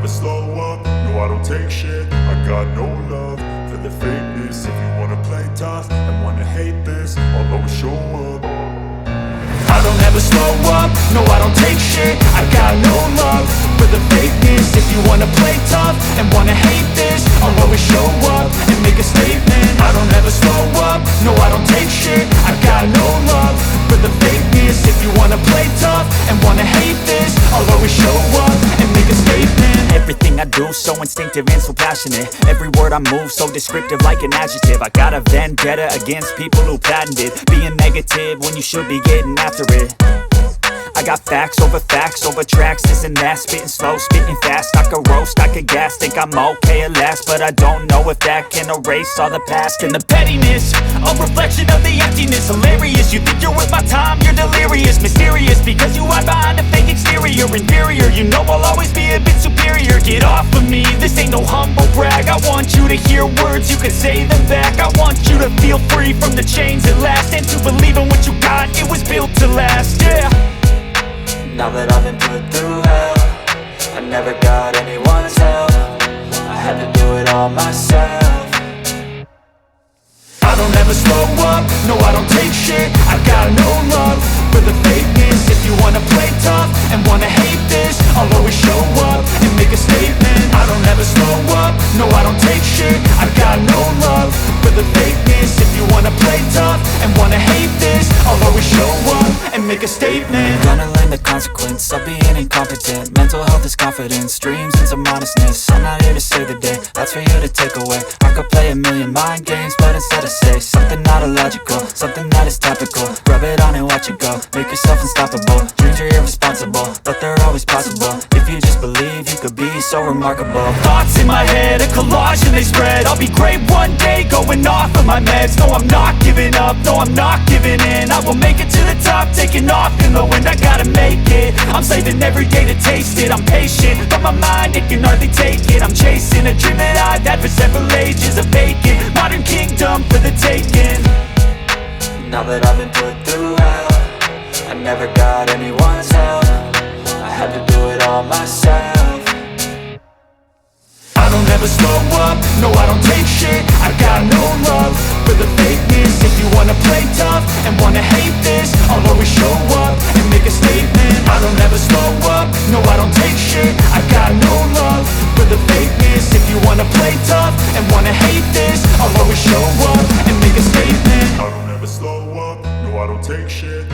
slow up, no I don't take shit. I got no love for the fakeness. If you wanna play tough and wanna hate this, I'll always show up. I don't ever slow up, no I don't take shit. I got no love for the fakeness. If you wanna play tough and wanna hate this, I'll always show up and make a statement. I don't ever slow up, no I don't take shit. I got no love for the fakeness. If you wanna play tough and wanna hate this, I'll always show up and make a statement. Everything I do so instinctive and so passionate. Every word I move so descriptive like an adjective. I got a vendetta against people who patented being negative when you should be getting after it. I got facts over tracks, this and that. Spitting slow, spitting fast. I could roast, I could gas. Think I'm okay at last, but I don't know if that can erase all the past. And the pettiness, a reflection of the emptiness. Hilarious, you think you're worth my time, you're delirious. Mysterious, because you hide behind a fake exterior. Inferior, you know I'll always be a bit superior. Get off of me, this ain't no humble brag. I want you to hear words, you can say them back. I want you to feel free from the chains at last, and to believe in what you got, it was built to last, yeah. Now that I've been put through hell, I never got anyone's help. I had to do it all myself. I don't ever slow up, no I don't take shit. I got no love for the fakeness. If you wanna play tough and wanna hate this, I'll always show up and make a statement. I don't ever slow up, no I don't take shit. I got no love for the fakeness. If you wanna play tough and wanna hate this, I'll always show up and make a statement. Gonna learn the consequence of being incompetent. Mental health is confidence, dreams and some modestness. I'm not here to save the day, that's for you to take away. I could play a million mind games, but instead I say something not illogical, something that is topical. Rub it on and watch it go, make yourself unstoppable. Dreams are irresponsible, but they're always possible. If you just believe, you could be so remarkable. Thoughts in my head, a collage and they spread. I'll be great one day, going off of my meds. No, I'm not giving up, no, I'm not giving in. I will make it to the top, taking off in the wind. I gotta make it, I'm saving every day to taste it. I'm patient, but my mind, it can hardly take it. I'm chasing a dream that I've had for several ages. A vacant, modern kingdom for the taking. Now that I've been put through hell, I never got anyone's help. I had to do it all myself. I don't ever slow up, no I don't take shit. I got no love for the fakeness. If you wanna play tough and wanna hate this, I'll always show up and make a statement. I don't ever slow up, no I don't take shit. I got no love for the fakeness. If you wanna play tough and wanna hate this, I'll always show up and make a statement. I don't ever slow up, no I don't take shit.